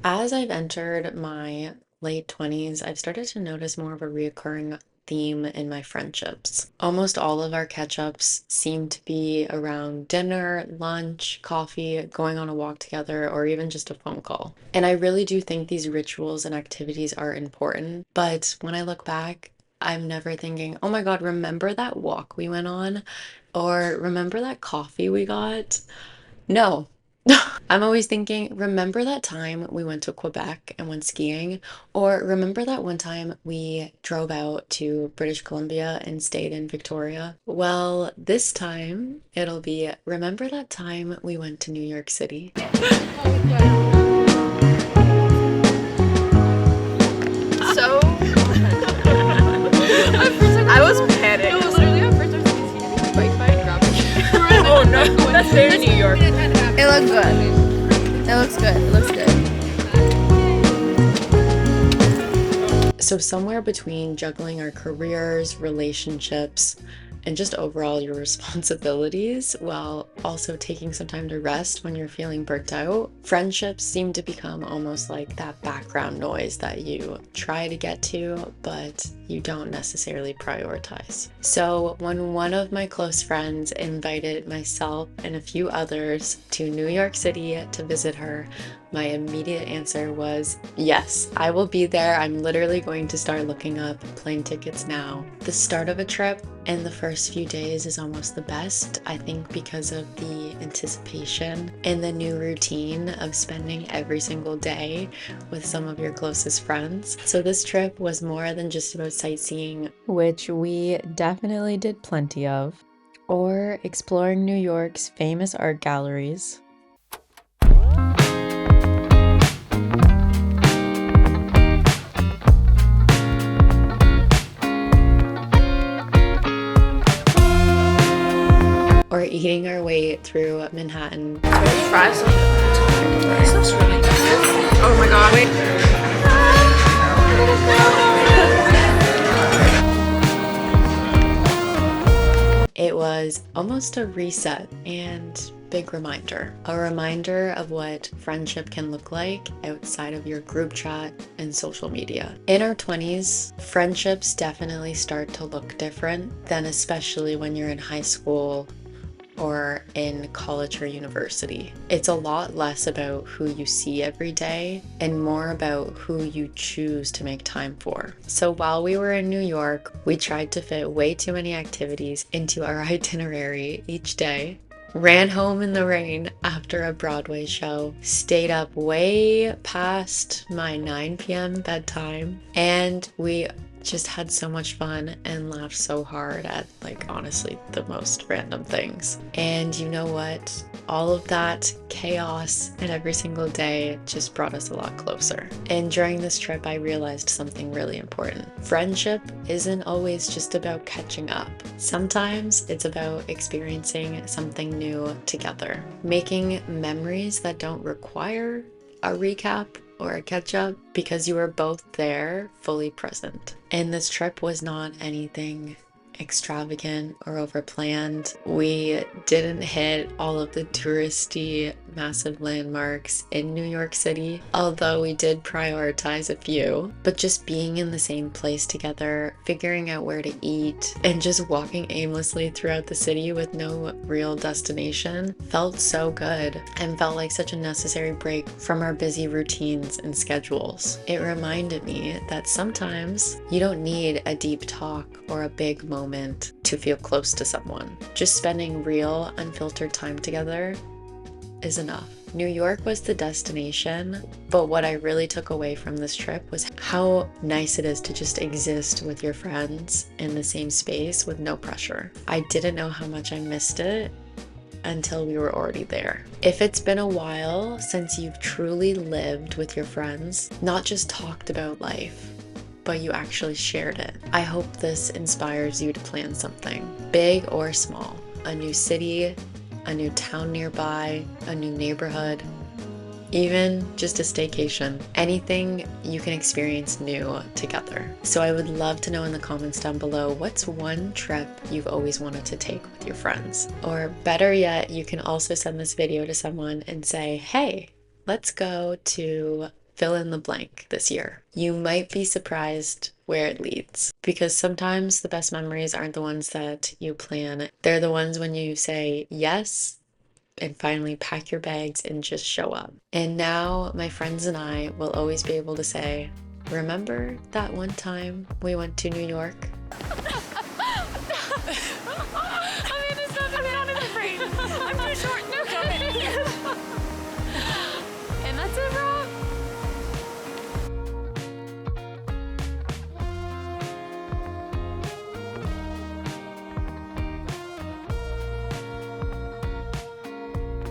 As I've entered my late 20s, I've started to notice more of a reoccurring theme in my friendships. Almost all of our catch-ups seem to be around dinner, lunch, coffee, going on a walk together, or even just a phone call. And I really do think these rituals and activities are important, but when I look back, I'm never thinking, oh my God, remember that walk we went on? Or remember that coffee we got? No. I'm always thinking, remember that time we went to Quebec and went skiing? Or remember that one time we drove out to British Columbia and stayed in Victoria? Well, this time it'll be, remember that time we went to New York City? So I was panicked. No, literally at first I was thinking, is he gonna bike by and grab a Oh no, that's very New York. It looked good. It looks good. It looks good. So, somewhere between juggling our careers, relationships, and just overall your responsibilities while also taking some time to rest when you're feeling burnt out, friendships seem to become almost like that background noise that you try to get to, but you don't necessarily prioritize. So, when one of my close friends invited myself and a few others to New York City to visit her, my immediate answer was yes, I will be there. I'm literally going to start looking up plane tickets now. The start of a trip and the first few days is almost the best, I think, because of the anticipation and the new routine of spending every single day with some of your closest friends. So this trip was more than just about sightseeing, which we definitely did plenty of, or exploring New York's famous art galleries. Or eating our way through Manhattan. Fries. This looks really good. Oh my god. Wait. It was almost a reset and big reminder. A reminder of what friendship can look like outside of your group chat and social media. In our 20s, friendships definitely start to look different than especially when you're in high school or in college or university. It's a lot less about who you see every day and more about who you choose to make time for. So while we were in New York, we tried to fit way too many activities into our itinerary each day. Ran home in the rain after a Broadway show, stayed up way past my 9 p.m. bedtime, and we just had so much fun and laughed so hard at, like, honestly, the most random things. And you know what? All of that chaos and every single day just brought us a lot closer. And during this trip, I realized something really important. Friendship isn't always just about catching up. Sometimes it's about experiencing something new together, making memories that don't require a recap or a catch up because you were both there, fully present. And this trip was not anything extravagant or overplanned. We didn't hit all of the touristy massive landmarks in New York City, although we did prioritize a few. But just being in the same place together, figuring out where to eat, and just walking aimlessly throughout the city with no real destination felt so good and felt like such a necessary break from our busy routines and schedules. It reminded me that sometimes you don't need a deep talk or a big moment to feel close to someone. Just spending real, unfiltered time together is enough. New York was the destination, but what I really took away from this trip was how nice it is to just exist with your friends in the same space with no pressure. I didn't know how much I missed it until we were already there. If it's been a while since you've truly lived with your friends, not just talked about life, but you actually shared it, I hope this inspires you to plan something, big or small. A new city, a new town nearby, a new neighborhood, even just a staycation. Anything you can experience new together. So I would love to know in the comments down below, what's one trip you've always wanted to take with your friends? Or better yet, you can also send this video to someone and say, hey, let's go to fill in the blank this year. You might be surprised where it leads, because sometimes the best memories aren't the ones that you plan. They're the ones when you say yes and finally pack your bags and just show up. And now my friends and I will always be able to say, remember that one time we went to New York